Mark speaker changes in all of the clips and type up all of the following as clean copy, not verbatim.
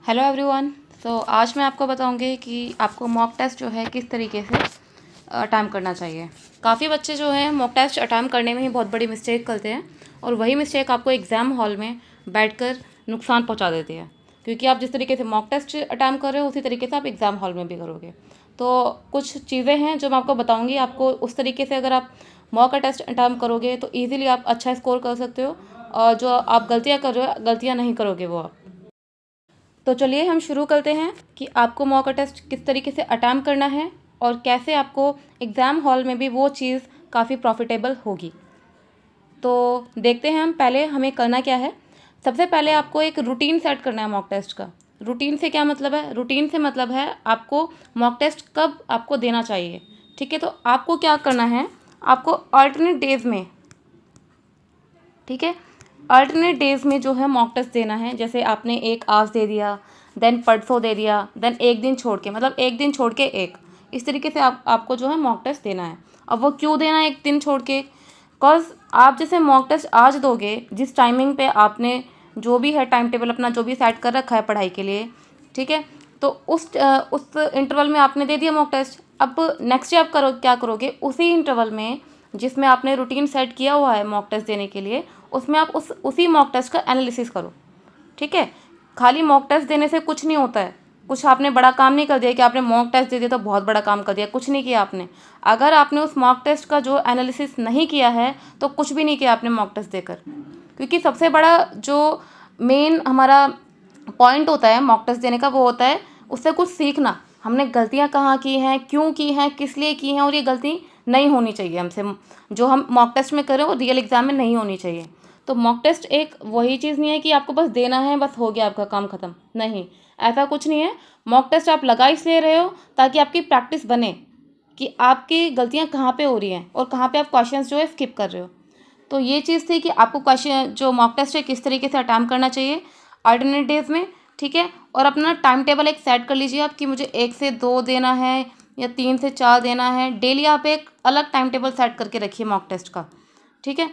Speaker 1: Hello everyone. आज मैं आपको बताऊंगी कि आपको मॉक टेस्ट जो है किस तरीके से अटैम्प्ट करना चाहिए। काफ़ी बच्चे जो हैं मॉक टेस्ट अटैम्प्ट करने में ही बहुत बड़ी मिस्टेक करते हैं और वही मिस्टेक आपको एग्ज़ाम हॉल में बैठकर नुकसान पहुंचा देती है, क्योंकि आप जिस तरीके से मॉक टेस्ट अटैम्प्ट कर रहे हो उसी तरीके से आप एग्ज़ाम हॉल में भी करोगे। तो कुछ चीज़ें हैं जो मैं आपको बताऊँगी, आपको उस तरीके से अगर आप मॉक टेस्ट अटैम्प्ट करोगे तो ईज़िली आप अच्छा स्कोर कर सकते हो, और जो आप गलतियाँ कर रहे हो गलतियाँ नहीं करोगे वो आप। तो चलिए हम शुरू करते हैं कि आपको मॉक टेस्ट किस तरीके से अटैम्प्ट करना है और कैसे आपको एग्ज़ाम हॉल में भी वो चीज़ काफ़ी प्रॉफिटेबल होगी। तो देखते हैं हम पहले हमें करना क्या है। सबसे पहले आपको एक रूटीन सेट करना है मॉक टेस्ट का। रूटीन से क्या मतलब है? रूटीन से मतलब है आपको मॉक टेस्ट कब आपको देना चाहिए। ठीक है, तो आपको क्या करना है, आपको अल्टरनेट डेज में, ठीक है, अल्टरनेट डेज में जो है मॉक टेस्ट देना है। जैसे आपने एक आज दे दिया, देन परसों दे दिया, देन एक दिन छोड़ के, मतलब एक दिन छोड़ के एक, इस तरीके से आपको जो है मॉक टेस्ट देना है। अब वो क्यों देना है एक दिन छोड़ के? बिकॉज आप जैसे मॉक टेस्ट आज दोगे, जिस टाइमिंग पे आपने जो भी है टाइम टेबल अपना जो भी सेट कर रखा है पढ़ाई के लिए, ठीक है, तो उस इंटरवल में आपने दे दिया मॉक टेस्ट। अब नेक्स्ट डे आप क्या करोगे, उसी इंटरवल में जिसमें आपने रूटीन सेट किया हुआ है मॉक टेस्ट देने के लिए, उसमें आप उसी मॉक टेस्ट का एनालिसिस करो। ठीक है, खाली मॉक टेस्ट देने से कुछ नहीं होता है। कुछ आपने बड़ा काम नहीं कर दिया कि आपने मॉक टेस्ट दे दिया तो बहुत बड़ा काम कर दिया, कुछ नहीं किया आपने। अगर आपने उस मॉक टेस्ट का जो एनालिसिस नहीं किया है तो कुछ भी नहीं किया आपने मॉक टेस्ट देकर। क्योंकि सबसे बड़ा जो मेन हमारा पॉइंट होता है मॉक टेस्ट देने का, वो होता है उससे कुछ सीखना। हमने गलतियाँ कहाँ की हैं, क्यों की हैं, किस लिए की हैं, और ये गलती नहीं होनी चाहिए हमसे। जो हम मॉक टेस्ट में करें वो रियल एग्जाम में नहीं होनी चाहिए। तो मॉक टेस्ट एक वही चीज़ नहीं है कि आपको बस देना है, बस हो गया आपका काम ख़त्म। नहीं, ऐसा कुछ नहीं है। मॉक टेस्ट आप लगा इसलिए रहे हो ताकि आपकी प्रैक्टिस बने कि आपकी गलतियाँ कहाँ पे हो रही हैं और कहाँ पे आप क्वेश्चंस जो है स्किप कर रहे हो। तो ये चीज़ थी कि आपको क्वेश्चन जो मॉक टेस्ट है किस तरीके से अटैम्प्ट करना चाहिए अल्टरनेट डेज में। ठीक है, और अपना टाइम टेबल एक सेट कर लीजिए आप कि मुझे 1 से 2 देना है या 3 से 4 देना है। डेली आप एक अलग टाइम टेबल सेट करके रखिए मॉक टेस्ट का। ठीक है,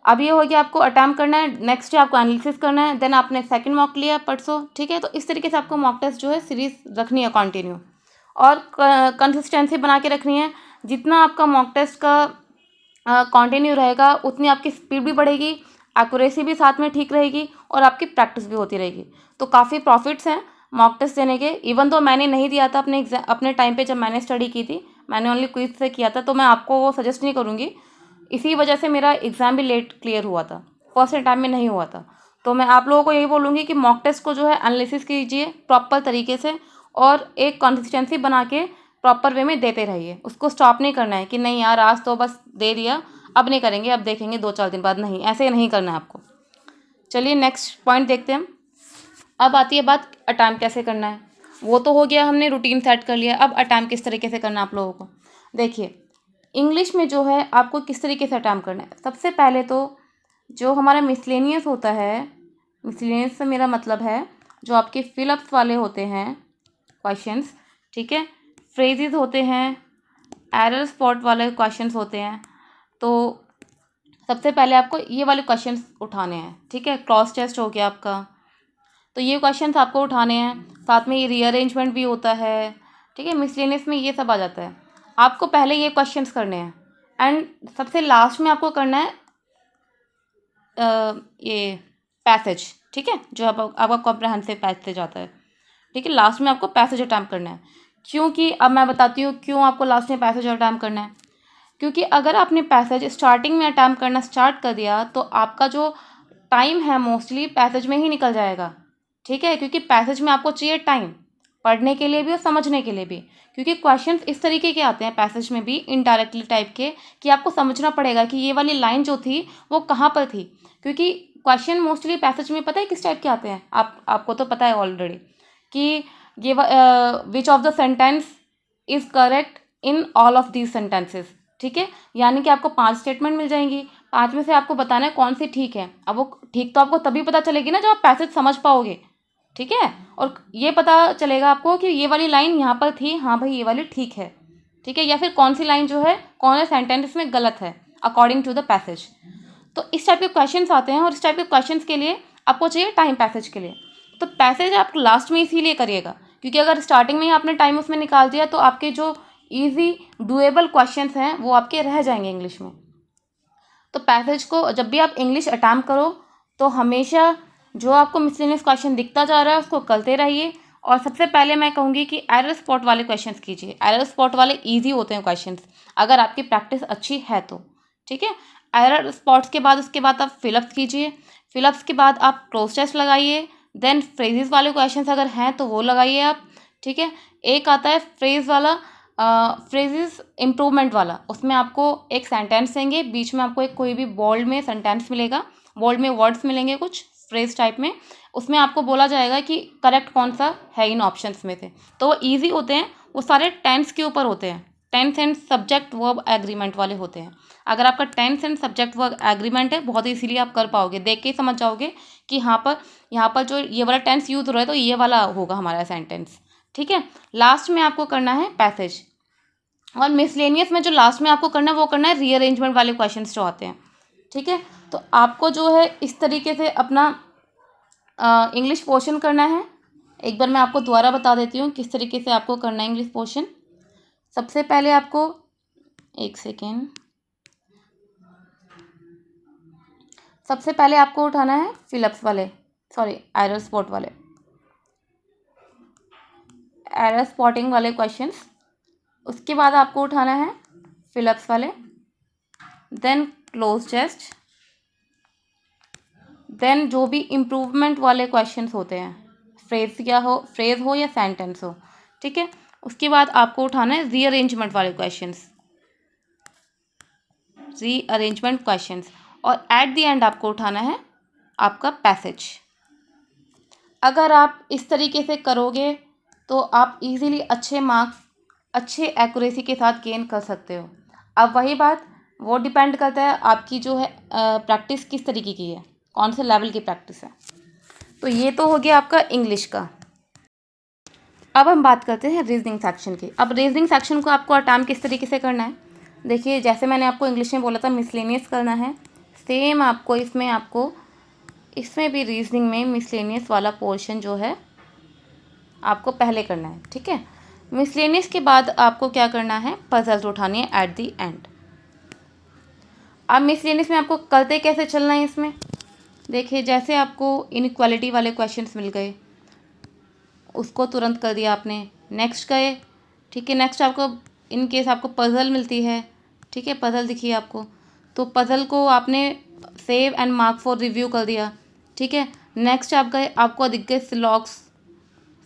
Speaker 1: अब ये हो गया आपको अटैम्प्ट करना है, नेक्स्ट डे आपको एनालिसिस करना है, देन आपने सेकंड मॉक लिया परसों। ठीक है, तो इस तरीके से आपको मॉक टेस्ट जो है सीरीज रखनी है कंटिन्यू, और कंसिस्टेंसी बना के रखनी है। जितना आपका मॉक टेस्ट का कंटिन्यू रहेगा उतनी आपकी स्पीड भी बढ़ेगी, एक्यूरेसी भी साथ में ठीक रहेगी, और आपकी प्रैक्टिस भी होती रहेगी। तो काफ़ी प्रॉफिट्स हैं मॉक टेस्ट देने के। इवन तो मैंने नहीं दिया था अपने टाइम पे, जब मैंने स्टडी की थी मैंने ओनली क्विज से किया था, तो मैं आपको वो सजेस्ट नहीं करूँगी। इसी वजह से मेरा एग्ज़ाम भी लेट क्लियर हुआ था, फर्स्ट टाइम में नहीं हुआ था। तो मैं आप लोगों को यही बोलूँगी कि मॉक टेस्ट को जो है एनालिसिस कीजिए प्रॉपर तरीके से, और एक कंसिस्टेंसी बना के प्रॉपर वे में देते रहिए। उसको स्टॉप नहीं करना है कि नहीं यार आज तो बस दे दिया, अब नहीं करेंगे, अब देखेंगे 2-4 दिन बाद। नहीं, ऐसे नहीं करना है आपको। चलिए नेक्स्ट पॉइंट देखते हैं हम। अब आती है बात अटैम्प्ट कैसे करना है। वो तो हो गया, हमने रूटीन सेट कर लिया। अब अटैम्प्ट किस तरीके से करना है आप लोगों को देखिए। इंग्लिश में जो है आपको किस तरीके से अटैम्प्ट करना है, सबसे पहले तो जो हमारा मिसलेनियस होता है, मिसलेनियस से मेरा मतलब है जो आपके फिलअप्स वाले होते हैं क्वेश्चंस, ठीक है, फ्रेजेस होते हैं, एरर स्पॉट वाले क्वेश्चंस होते हैं। तो सबसे पहले आपको ये वाले क्वेश्चंस उठाने हैं। ठीक है, क्रॉस टेस्ट हो गया आपका, तो ये क्वेश्चंस आपको उठाने हैं। साथ में ये रीअरेंजमेंट भी होता है। ठीक है, मिसलेनियस में ये सब आ जाता है। आपको पहले ये क्वेश्चंस करने हैं, एंड सबसे लास्ट में आपको करना है ये पैसेज। ठीक है, जो आपका कॉम्प्रहेंसिव पैसेज आता है। ठीक है, लास्ट में आपको पैसेज अटैम्प्ट करना है। क्योंकि अब मैं बताती हूँ क्यों आपको लास्ट में पैसेज अटैम्प्ट करना है। क्योंकि अगर आपने पैसेज स्टार्टिंग में अटैम्प्ट करना स्टार्ट कर दिया तो आपका जो टाइम है मोस्टली पैसेज में ही निकल जाएगा। ठीक है, क्योंकि पैसेज में आपको चाहिए टाइम पढ़ने के लिए भी और समझने के लिए भी। क्योंकि क्वेश्चंस इस तरीके के आते हैं पैसेज में भी, इनडायरेक्टली टाइप के, कि आपको समझना पड़ेगा कि ये वाली लाइन जो थी वो कहाँ पर थी। क्योंकि क्वेश्चन मोस्टली पैसेज में पता है किस टाइप के आते हैं, आपको तो पता है ऑलरेडी कि ये which of the sentence is correct in all of these sentences. ठीक है, यानी कि आपको 5 स्टेटमेंट मिल जाएंगी, 5 में से आपको बताना है कौन सी ठीक है। अब वो ठीक तो आपको तभी पता चलेगी ना जब आप पैसेज समझ पाओगे। ठीक है, और ये पता चलेगा आपको कि ये वाली लाइन यहाँ पर थी, हाँ भाई ये वाली ठीक है। ठीक है, या फिर कौन सी लाइन जो है, कौन सा सेंटेंस इसमें गलत है अकॉर्डिंग टू द पैसेज। तो इस टाइप के क्वेश्चंस आते हैं, और इस टाइप के क्वेश्चंस के लिए आपको चाहिए टाइम पैसेज के लिए। तो पैसेज आप लास्ट में इसीलिए करिएगा क्योंकि अगर स्टार्टिंग में ही आपने टाइम उसमें निकाल दिया तो आपके जो ईजी डुएबल क्वेश्चंस हैं वो आपके रह जाएंगे इंग्लिश में। तो पैसेज को जब भी आप इंग्लिश अटैम्प्ट करो तो हमेशा जो आपको मिसलेनियस क्वेश्चन दिखता जा रहा है उसको करते रहिए। और सबसे पहले मैं कहूँगी कि एरर स्पॉट वाले क्वेश्चंस कीजिए। एरर स्पॉट वाले इजी होते हैं क्वेश्चंस अगर आपकी प्रैक्टिस अच्छी है तो, ठीक है। एरर स्पॉट्स के बाद उसके बाद आप फिलअप्स कीजिए। फिलअप्स के बाद आप क्लोज टेस्ट लगाइए। देन फ्रेजेस वाले क्वेश्चंस अगर हैं तो वो लगाइए आप, ठीक है। एक आता है फ्रेज वाला, फ्रेजेस इम्प्रूवमेंट वाला, उसमें आपको एक सेंटेंस देंगे, बीच में आपको एक कोई भी बोल्ड में सेंटेंस मिलेगा, बोल्ड में वर्ड्स मिलेंगे कुछ फ्रेज टाइप में, उसमें आपको बोला जाएगा कि करेक्ट कौन सा है इन ऑप्शंस में से। तो वो ईजी होते हैं, वो सारे टेंस के ऊपर होते हैं, tense and subject verb agreement वाले होते हैं। अगर आपका tense and subject verb agreement है बहुत इजीली आप कर पाओगे, देख के ही समझ जाओगे कि यहाँ पर जो ये वाला टेंस यूज हो रहा है तो ये वाला होगा हमारा सेंटेंस, ठीक है। लास्ट में आपको करना है पैसेज। और मिसलेनियस में जो लास्ट में आपको करना है वो करना है रीअरेंजमेंट वाले क्वेश्चंस जो आते हैं, ठीक है। तो आपको जो है इस तरीके से अपना इंग्लिश पोर्शन करना है। एक बार मैं आपको दोबारा बता देती हूँ किस तरीके से आपको करना है इंग्लिश पोर्शन। सबसे पहले आपको, एक सेकेंड, सबसे पहले आपको उठाना है फिलअप्स वाले, सॉरी एरर स्पॉट वाले, एरर स्पॉटिंग वाले क्वेश्चंस। उसके बाद आपको उठाना है फिलअप्स वाले, देन क्लोज टेस्ट, देन जो भी इम्प्रूवमेंट वाले क्वेश्चंस होते हैं, फ्रेज हो या सेंटेंस हो, ठीक है। उसके बाद आपको उठाना है रीअरेंजमेंट वाले क्वेश्चंस, रीअरेंजमेंट क्वेश्चंस। और एट द एंड आपको उठाना है आपका पैसेज। अगर आप इस तरीके से करोगे तो आप इजीली अच्छे मार्क्स अच्छे एक्यूरेसी के साथ गेन कर सकते हो। अब वही बात, वो डिपेंड करता है आपकी जो है प्रैक्टिस किस तरीके की है, कौन से लेवल की प्रैक्टिस है। तो ये तो हो गया आपका इंग्लिश का। अब हम बात करते हैं रीजनिंग सेक्शन की। अब रीजनिंग सेक्शन को आपको अटैम्प्ट किस तरीके से करना है, देखिए जैसे मैंने आपको इंग्लिश में बोला था मिसलेनियस करना है, सेम आपको इसमें भी रीजनिंग में मिसलेनियस वाला पोर्शन जो है आपको पहले करना है, ठीक है। मिसलेनियस के बाद आपको क्या करना है, पजल्स उठानी है एट दी एंड। अब मिसलेनियस में आपको करते कैसे चलना है, इसमें देखिए जैसे आपको इनइक्वालिटी वाले क्वेश्चंस मिल गए उसको तुरंत कर दिया आपने, नेक्स्ट गए, ठीक है। नेक्स्ट आपको इन केस आपको पजल मिलती है, ठीक है, पजल दिखिए आपको, तो पजल को आपने save and mark for review कर दिया, ठीक है। नेक्स्ट आप गए, आपको दिख गए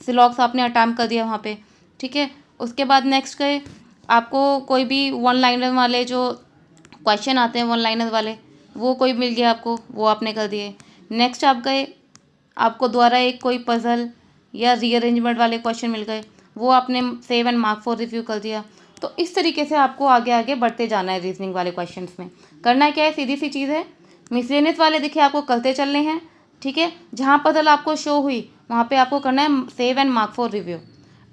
Speaker 1: सिलॉक्स आपने अटैम्प्ट कर दिया वहाँ पे, ठीक है। उसके बाद नेक्स्ट गए, आपको कोई भी वन लाइनर वाले जो क्वेश्चन आते हैं वन लाइनर वाले वो कोई मिल गया आपको, वो आपने कर दिए। नेक्स्ट आप गए, आपको दोबारा एक कोई पजल या रीअरेंजमेंट वाले क्वेश्चन मिल गए, वो आपने save and mark for review कर दिया। तो इस तरीके से आपको आगे आगे बढ़ते जाना है रीजनिंग वाले क्वेश्चंस में। करना क्या है, सीधी सी चीज़ है, मिसलेनियस वाले देखिए आपको करते चलने हैं, ठीक है। जहाँ पजल आपको शो हुई वहाँ पे आपको करना है save and mark for review.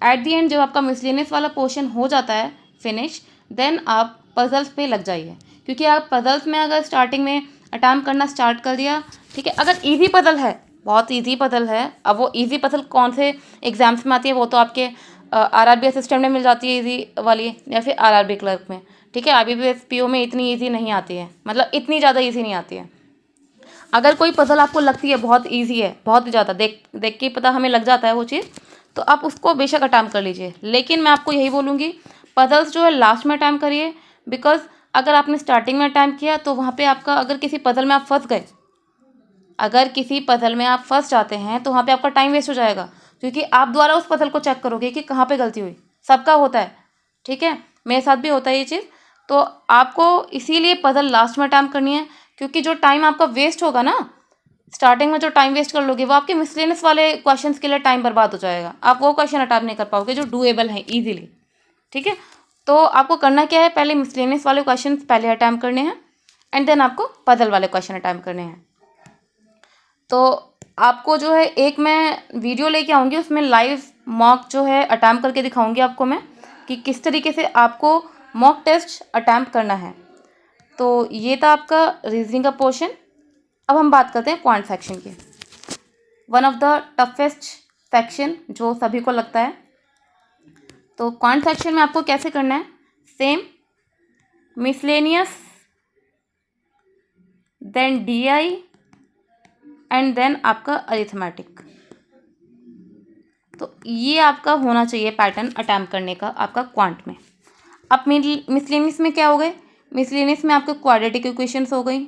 Speaker 1: At the and जब आपका मिसलेनियस वाला पोर्शन हो जाता है फिनिश, देन आप पजल्स पे लग जाइए, क्योंकि आप पजल्स में अगर स्टार्टिंग में अटैम्प्ट करना स्टार्ट कर दिया, ठीक है। अगर ईजी पजल है, बहुत ईजी पजल है, अब वो ईजी पजल कौन से एग्जाम्स में आती है वो तो आपके आरआरबी असिस्टेंट में मिल जाती है ईजी वाली, या फिर आरआरबी क्लर्क में, ठीक है। आईबीपीएस पीओ में इतनी ईजी नहीं आती है, मतलब इतनी ज़्यादा ईजी नहीं आती है। अगर कोई पजल आपको लगती है बहुत ईजी है, बहुत ज़्यादा देख देख के पता हमें लग जाता है वो चीज़, तो आप उसको बेशक अटैम्प्ट कर लीजिए। लेकिन मैं आपको यही बोलूँगी पजल्स जो है लास्ट में अटैम्प्ट करिए, बिकॉज अगर आपने स्टार्टिंग में अटैम्प्ट किया तो वहाँ पे आपका अगर किसी पजल में आप फंस गए, अगर किसी पजल में आप फंस जाते हैं तो वहाँ पे आपका टाइम वेस्ट हो जाएगा, क्योंकि आप द्वारा उस पजल को चेक करोगे कि कहाँ पे गलती हुई, सबका होता है, ठीक है, मेरे साथ भी होता है ये चीज़। तो आपको इसीलिए पजल लास्ट में अटैम्प्ट करनी है, क्योंकि जो टाइम आपका वेस्ट होगा ना, स्टार्टिंग में जो टाइम वेस्ट कर लोगे वो आपके मिसलेनियस वाले क्वेश्चंस के लिए टाइम बर्बाद हो जाएगा, आप वो क्वेश्चन अटैम्प्ट नहीं कर पाओगे जो डूएबल हैं ईजिली, ठीक है। तो आपको करना क्या है, पहले मिसलेनियस वाले क्वेश्चन पहले अटैम्प्ट करने हैं एंड देन आपको पजल वाले क्वेश्चन अटैम्प्ट करने हैं। तो आपको जो है एक मैं वीडियो लेके आऊँगी, उसमें लाइव मॉक जो है अटैम्प्ट करके दिखाऊंगी आपको मैं कि किस तरीके से आपको मॉक टेस्ट अटैम्प्ट करना है। तो ये था आपका रीजनिंग का पोर्शन। अब हम बात करते हैं पॉइंट सेक्शन की। One of the toughest section जो सभी को लगता है। तो क्वांट सेक्शन में आपको कैसे करना है, same miscellaneous, then DI and then आपका अरिथमेटिक। तो ये आपका होना चाहिए पैटर्न अटैम्प्ट करने का आपका क्वांट में। अब मिसलेनियस में क्या हो गए, मिसलेनियस में आपके क्वाड्रेटिक इक्वेशंस हो गई,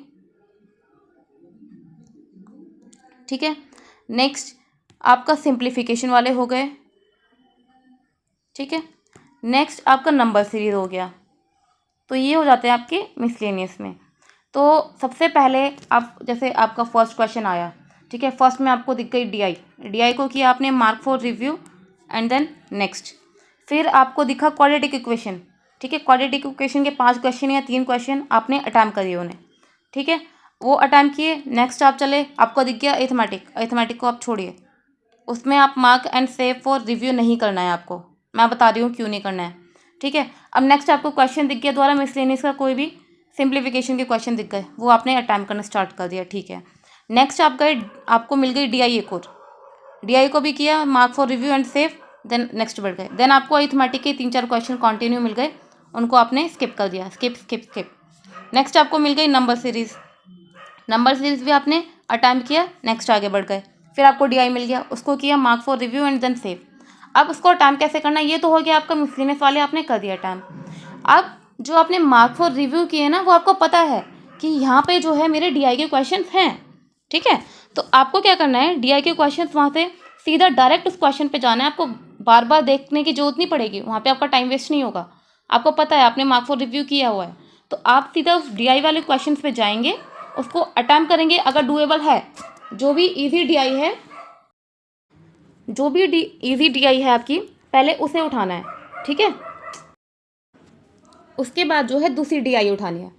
Speaker 1: ठीक है। नेक्स्ट आपका सिंप्लीफिकेशन वाले हो गए, ठीक है। नेक्स्ट आपका नंबर सीरीज हो गया। तो ये हो जाते हैं आपके मिसलेनियस में। तो सबसे पहले आप जैसे आपका फर्स्ट क्वेश्चन आया, ठीक है, फर्स्ट में आपको दिख गई DI को किया आपने mark for review and then next. फिर आपको दिखा क्वाड्रेटिक इक्वेशन, ठीक है, क्वाड्रेटिक इक्वेशन के 5 क्वेश्चन या 3 क्वेश्चन आपने अटैम्प्ट करिए उन्हें, ठीक है, वो अटैम्प्ट किए। नेक्स्ट आप चले, आपको दिख गया अरिथमेटिक को आप छोड़िए, उसमें आप mark and save for review नहीं करना है आपको, मैं बता रही हूँ क्यों नहीं करना है, ठीक है। अब नेक्स्ट आपको क्वेश्चन दिख गया द्वारा मिसलेनियस का कोई भी सिंप्लीफिकेशन के क्वेश्चन दिख गए, वो आपने अटैम्प्ट करना स्टार्ट कर दिया, ठीक है। नेक्स्ट आपको मिल गई DI एक और, DI को भी किया mark for review and save, then next बढ़ गए। देन आपको अरिथमेटिक के 3-4 क्वेश्चन कंटिन्यू मिल गए, उनको आपने स्किप कर दिया, स्किप। नेक्स्ट आपको मिल गई नंबर सीरीज भी आपने अटैम्प्ट किया, नेक्स्ट आगे बढ़ गए। फिर आपको DI मिल गया, उसको किया mark for review and then save. अब उसको अटैम्प्ट कैसे करना, ये तो हो गया आपका मिसलेनियस वाले आपने कर दिया अटैम्प्ट। अब जो आपने मार्क फॉर रिव्यू किए ना, वो आपको पता है कि यहाँ पे जो है मेरे DI के क्वेश्चन हैं, ठीक है। तो आपको क्या करना है, DI के क्वेश्चन वहाँ से सीधा डायरेक्ट उस क्वेश्चन पे जाना है, आपको बार बार देखने की जरूरत नहीं पड़ेगी, वहाँ पे आपका टाइम वेस्ट नहीं होगा, आपको पता है आपने मार्क फॉर रिव्यू किया हुआ है। तो आप सीधा उस DI वाले क्वेश्चन पे जाएंगे, उसको अटैम्प्ट करेंगे, अगर डूएबल है, जो भी ईजी DI है, ईजी DI है आपकी, पहले उसे उठाना है, ठीक है। उसके बाद जो है दूसरी DI उठानी है,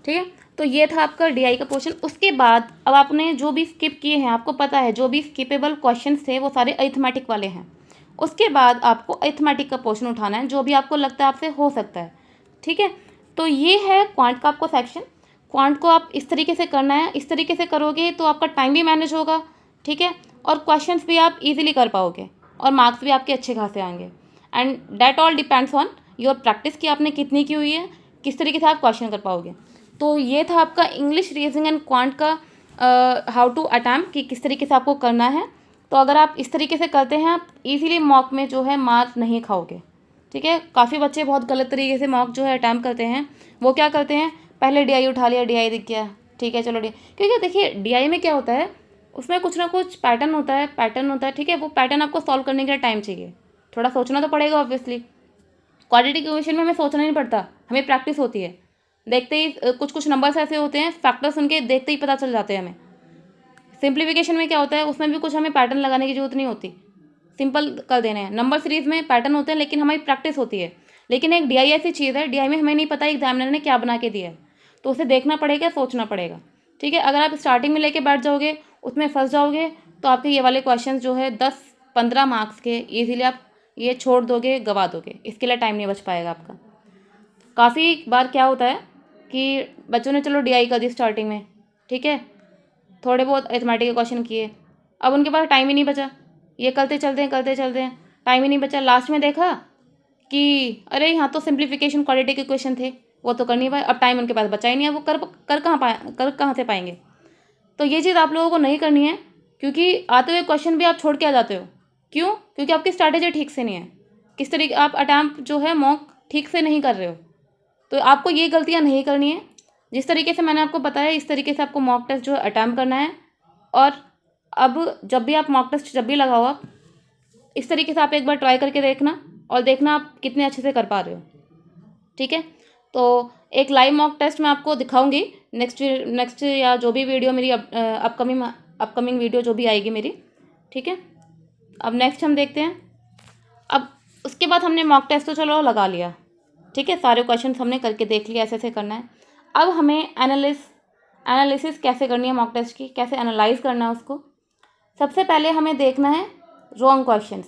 Speaker 1: ठीक है। तो ये था आपका DI का पोर्शन। उसके बाद अब आपने जो भी स्किप किए हैं, आपको पता है जो भी स्किपेबल क्वेश्चन थे वो सारे अरिथमेटिक वाले हैं। उसके बाद आपको अरिथमेटिक का पोर्शन उठाना है, जो भी आपको लगता है आपसे हो सकता है, ठीक है। तो ये है क्वांट का आपको सेक्शन। क्वांट को आप इस तरीके से करना है, इस तरीके से करोगे तो आपका टाइम भी मैनेज होगा, ठीक है, और क्वेश्चंस भी आप इजीली कर पाओगे और मार्क्स भी आपके अच्छे खासे आएंगे। And that all depends on your practice कि आपने कितनी की हुई है, किस तरीके से आप क्वेश्चन कर पाओगे। तो ये था आपका इंग्लिश, रीजनिंग एंड क्वांट का हाउ टू अटैम्प्ट कि किस तरीके से आपको करना है। तो अगर आप इस तरीके से करते हैं, आप इजीली मॉक में जो है मार्क्स नहीं खाओगे, ठीक है। काफ़ी बच्चे बहुत गलत तरीके से मॉक जो है अटैम्प्ट करते हैं। वो क्या करते हैं, पहले DI उठा लिया, DI दिख गया, ठीक है चलो क्योंकि देखिए DI में क्या होता है, उसमें कुछ ना कुछ पैटर्न होता है, ठीक है। वो पैटर्न आपको सॉल्व करने के लिए टाइम चाहिए, थोड़ा सोचना तो पड़ेगा ऑब्वियसली। क्वाड्रेटिक इक्वेशन में हमें सोचना नहीं पड़ता, हमें प्रैक्टिस होती है, देखते ही कुछ नंबर्स ऐसे होते हैं, फैक्टर्स उनके देखते ही पता चल जाते हैं हमें। सिंप्लीफिकेशन में क्या होता है, उसमें भी कुछ हमें पैटर्न लगाने की जरूरत नहीं होती, सिंपल कर देने हैं। नंबर सीरीज में पैटर्न होते हैं, लेकिन हमारी प्रैक्टिस होती है। लेकिन एक DI ऐसी चीज़ है, DI में हमें नहीं पता एग्जामिनर ने क्या बना के दिया है, तो उसे देखना पड़ेगा, सोचना पड़ेगा, ठीक है। अगर आप स्टार्टिंग में लेके बैठ जाओगे, उसमें फंस जाओगे, तो आपके ये वाले क्वेश्चन जो है 10-15 मार्क्स के ईजिली आप ये छोड़ दोगे, गवा दोगे, इसके लिए टाइम नहीं बच पाएगा आपका। काफ़ी बार क्या होता है कि बच्चों ने चलो DI कर दी स्टार्टिंग में, ठीक है, थोड़े बहुत अरिथमेटिक के क्वेश्चन किए, अब उनके पास टाइम ही नहीं बचा, ये करते चलते हैं, टाइम ही नहीं बचा। लास्ट में देखा कि अरे यहाँ तो सिंप्लीफिकेशन क्वाड्रेटिक इक्वेशन थे, वो तो कर नहीं पाए, अब टाइम उनके पास बचा ही नहीं है, वो कर कहाँ से पाएंगे। तो ये चीज़ आप लोगों को नहीं करनी है, क्योंकि आते हुए क्वेश्चन भी आप छोड़ के आ जाते हो। क्यों? क्योंकि आपकी स्ट्रैटेजी ठीक से नहीं है, किस तरीके आप अटैम्प्ट जो है मॉक ठीक से नहीं कर रहे हो। तो आपको ये गलतियाँ नहीं करनी है, जिस तरीके से मैंने आपको बताया इस तरीके से आपको मॉक टेस्ट जो है अटैम्प्ट करना है। और अब जब भी आप मॉक टेस्ट जब भी लगाओ, आप इस तरीके से आप एक बार ट्राई करके देखना और देखना आप कितने अच्छे से कर पा रहे हो, ठीक है। तो एक लाइव मॉक टेस्ट मैं आपको दिखाऊंगी नेक्स्ट या जो भी वीडियो मेरी अपकमिंग वीडियो जो भी आएगी मेरी, ठीक है। अब नेक्स्ट हम देखते हैं। अब उसके बाद हमने मॉक टेस्ट तो चलो लगा लिया, ठीक है, सारे क्वेश्चन हमने करके देख लिया ऐसे करना है। अब हमें एनालिसिस कैसे करनी है मॉक टेस्ट की, कैसे एनालाइज करना है उसको। सबसे पहले हमें देखना है रॉन्ग क्वेश्चंस,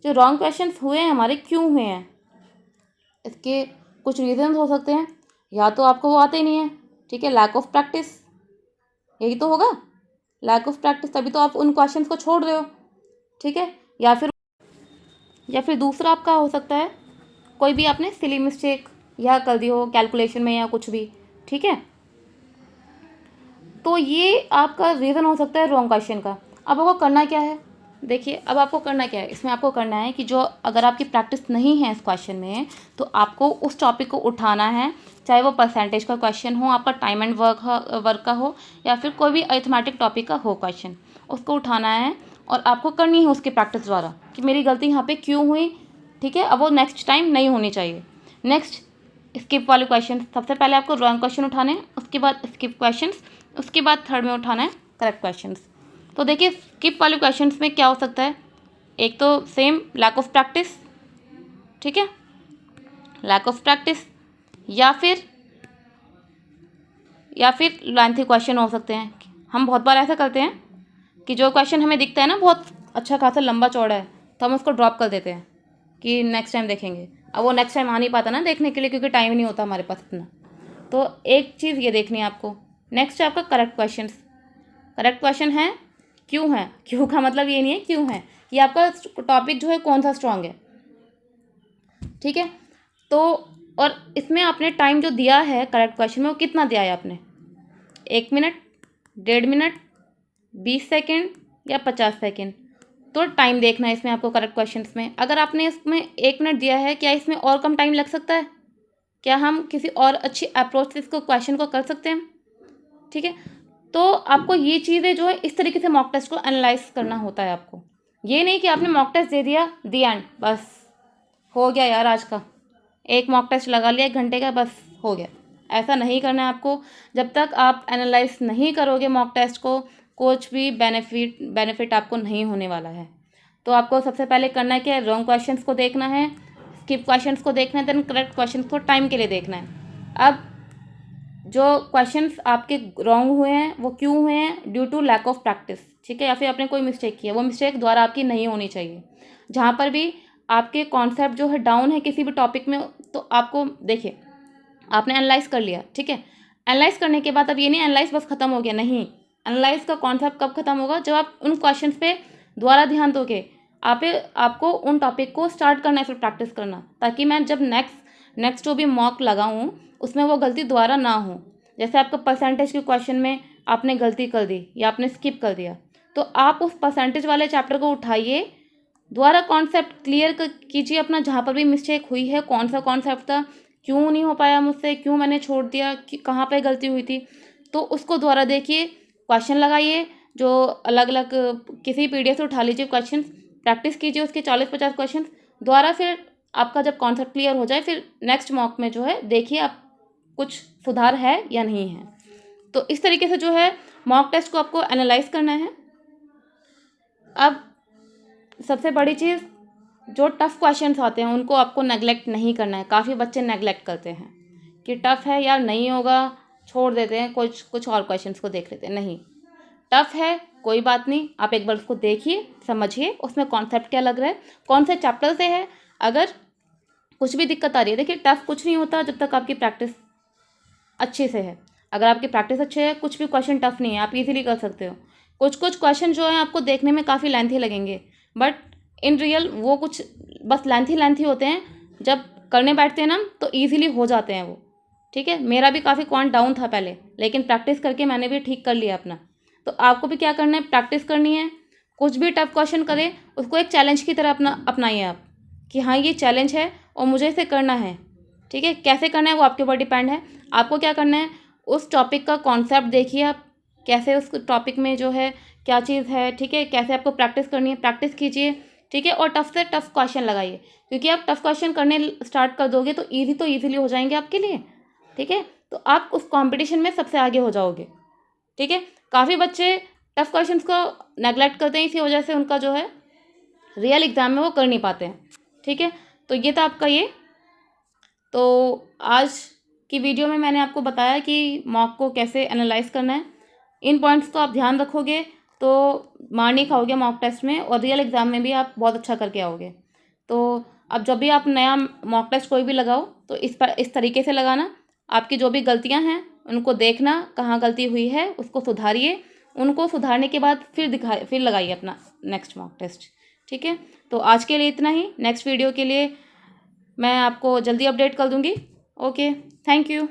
Speaker 1: जो रॉन्ग क्वेश्चंस हुए हैं हमारे क्यों हुए हैं, इसके कुछ रीजंस हो सकते हैं। या तो आपको वो आते ही नहीं है, ठीक है, लैक ऑफ प्रैक्टिस, यही तो होगा, लैक ऑफ प्रैक्टिस, तभी तो आप उन क्वेश्चंस को छोड़ रहे हो, ठीक है। या फिर दूसरा आपका हो सकता है कोई भी आपने सिली मिस्टेक या कर दी हो कैलकुलेशन में या कुछ भी, ठीक है। तो ये आपका रीज़न हो सकता है रॉन्ग क्वेश्चन का। अब आपको करना क्या है, देखिए अब आपको करना क्या है, इसमें आपको करना है कि जो अगर आपकी प्रैक्टिस नहीं है इस क्वेश्चन में, तो आपको उस टॉपिक को उठाना है, चाहे वो परसेंटेज का क्वेश्चन हो, आपका टाइम एंड वर्क का हो, या फिर कोई भी अरिथमेटिक टॉपिक का हो क्वेश्चन, उसको उठाना है और आपको करनी है उसकी प्रैक्टिस द्वारा कि मेरी गलती यहाँ पे क्यों हुई, ठीक है। अब वो नेक्स्ट टाइम नहीं होनी चाहिए। नेक्स्ट स्किप वाले क्वेश्चन, सबसे पहले आपको रॉन्ग क्वेश्चन उठाने हैं, उसके बाद स्किप क्वेश्चन, उसके बाद थर्ड में उठाना है करेक्ट क्वेश्चंस। तो देखिए स्किप वाले क्वेश्चंस में क्या हो सकता है, एक तो सेम लैक ऑफ प्रैक्टिस, ठीक है, लैक ऑफ प्रैक्टिस, या फिर लेंथी क्वेश्चन हो सकते हैं। हम बहुत बार ऐसा करते हैं कि जो क्वेश्चन हमें दिखता है ना बहुत अच्छा खासा लंबा चौड़ा है, तो हम उसको ड्रॉप कर देते हैं कि नेक्स्ट टाइम देखेंगे। अब वो नेक्स्ट टाइम आ नहीं पाता ना देखने के लिए, क्योंकि टाइम नहीं होता हमारे पास इतना। तो एक चीज़ ये देखनी है आपको। नेक्स्ट है आपका करेक्ट क्वेश्चन। करेक्ट क्वेश्चन है क्यों है, क्यों का मतलब ये नहीं है क्यों है, कि आपका टॉपिक जो है कौन सा स्ट्रांग है, ठीक है। तो और इसमें आपने टाइम जो दिया है करेक्ट क्वेश्चन में वो कितना दिया है आपने, 1 मिनट, 1.5 मिनट, 20 सेकेंड या 50 सेकेंड। तो टाइम देखना है इसमें आपको करेक्ट क्वेश्चंस में। अगर आपने इसमें 1 मिनट दिया है, क्या इसमें और कम टाइम लग सकता है, क्या हम किसी और अच्छी अप्रोच से इसको क्वेश्चन को कर सकते हैं, ठीक है। तो आपको ये चीज़ें जो है इस तरीके से मॉक टेस्ट को एनालाइज करना होता है आपको। ये नहीं कि आपने मॉक टेस्ट दे दिया, दी एंड, बस हो गया यार आज का, एक मॉक टेस्ट लगा लिया 1 घंटे का, बस हो गया। ऐसा नहीं करना है आपको। जब तक आप एनालाइज नहीं करोगे मॉक टेस्ट को, कुछ भी बेनिफिट आपको नहीं होने वाला है। तो आपको सबसे पहले करना है क्या, रॉन्ग क्वेश्चंस को देखना है, स्किप क्वेश्चंस को देखना है, देन करेक्ट क्वेश्चंस को टाइम के लिए देखना है। अब जो क्वेश्चंस आपके रॉन्ग हुए हैं वो क्यों हुए हैं, due to lack of practice, ठीक है, या फिर आपने कोई मिस्टेक की है, वो मिस्टेक द्वारा आपकी नहीं होनी चाहिए। जहाँ पर भी आपके कॉन्सेप्ट जो है डाउन है किसी भी टॉपिक में, तो आपको देखिए आपने एनालाइज कर लिया, ठीक है। एनालाइज करने के बाद अब ये नहीं एनालाइज बस खत्म हो गया, नहीं। एनालाइज का कॉन्सेप्ट कब खत्म होगा, जब आप उन क्वेश्चन पे दोबारा ध्यान दोगे। आपको उन टॉपिक को स्टार्ट करना है, फिर प्रैक्टिस करना, ताकि मैं जब नेक्स्ट जो भी मॉक लगाऊँ उसमें वो गलती दोबारा ना हो। जैसे आपका परसेंटेज के क्वेश्चन में आपने गलती कर दी या आपने स्किप कर दिया, तो आप उस परसेंटेज वाले चैप्टर को उठाइए, दोबारा कॉन्सेप्ट क्लियर कीजिए अपना, जहाँ पर भी मिस्टेक हुई है, कौन सा कॉन्सेप्ट था, क्यों नहीं हो पाया मुझसे, क्यों मैंने छोड़ दिया, कहाँ पे गलती हुई थी, तो उसको दोबारा देखिए, क्वेश्चन लगाइए, जो अलग अलग किसी पीडीएफ से उठा लीजिए क्वेश्चन, प्रैक्टिस कीजिए उसके 40-50 क्वेश्चन दोबारा। फिर आपका जब कॉन्सेप्ट क्लियर हो जाए, फिर नेक्स्ट मॉक में जो है देखिए आप कुछ सुधार है या नहीं है। तो इस तरीके से जो है मॉक टेस्ट को आपको एनालाइज करना है। अब सबसे बड़ी चीज़, जो टफ़ क्वेश्चंस आते हैं उनको आपको नेगलेक्ट नहीं करना है। काफ़ी बच्चे नेगलेक्ट करते हैं कि टफ़ है यार, नहीं होगा, छोड़ देते हैं, कुछ और क्वेश्चंस को देख लेते हैं। नहीं, टफ़ है कोई बात नहीं, आप एक बार उसको देखिए, समझिए उसमें कॉन्सेप्ट क्या लग रहा है, कौन से चैप्टर से है। अगर कुछ भी दिक्कत आ रही है, देखिए टफ़ कुछ नहीं होता जब तक आपकी प्रैक्टिस अच्छे से है। अगर आपकी प्रैक्टिस अच्छे है, कुछ भी क्वेश्चन टफ़ नहीं है, आप इजीली कर सकते हो। कुछ क्वेश्चन जो है आपको देखने में काफ़ी लेंथी लगेंगे, बट इन रियल वो कुछ बस लेंथी होते हैं, जब करने बैठते हैं ना तो ईजिली हो जाते हैं वो, ठीक है। मेरा भी काफ़ी क्वांट डाउन था पहले, लेकिन प्रैक्टिस करके मैंने भी ठीक कर लिया अपना। तो आपको भी क्या करना है, प्रैक्टिस करनी है। कुछ भी टफ क्वेश्चन करें उसको एक चैलेंज की तरह अपनाइए आप, कि हाँ ये चैलेंज है और मुझे इसे करना है, ठीक है। कैसे करना है वो आपके ऊपर डिपेंड है। आपको क्या करना है, उस टॉपिक का कॉन्सेप्ट देखिए आप, कैसे उस टॉपिक में जो है क्या चीज़ है, ठीक है, कैसे आपको प्रैक्टिस करनी है, प्रैक्टिस कीजिए, ठीक है। और टफ से टफ क्वेश्चन लगाइए, क्योंकि आप टफ क्वेश्चन करने स्टार्ट कर दोगे तो ईजिली हो जाएंगे आपके लिए, ठीक है। तो आप उस कंपटीशन में सबसे आगे हो जाओगे, ठीक है। काफ़ी बच्चे टफ क्वेश्चंस को नेगलेक्ट करते हैं, इसी वजह से उनका जो है रियल एग्ज़ाम में वो कर नहीं पाते हैं, ठीक है। तो ये था आपका ये। तो आज की वीडियो में मैंने आपको बताया कि मॉक को कैसे एनालाइज करना है। इन पॉइंट्स को आप ध्यान रखोगे तो मार नहीं खाओगे मॉक टेस्ट में, और रियल एग्ज़ाम में भी आप बहुत अच्छा करके आओगे। तो अब जब भी आप नया मॉक टेस्ट कोई भी लगाओ तो इस तरीके से लगाना। आपकी जो भी गलतियां हैं उनको देखना, कहाँ गलती हुई है उसको सुधारिए, उनको सुधारने के बाद फिर लगाइए अपना नेक्स्ट मॉक टेस्ट। ठीक है, तो आज के लिए इतना ही। नेक्स्ट वीडियो के लिए मैं आपको जल्दी अपडेट कर दूँगी। Okay, thank you.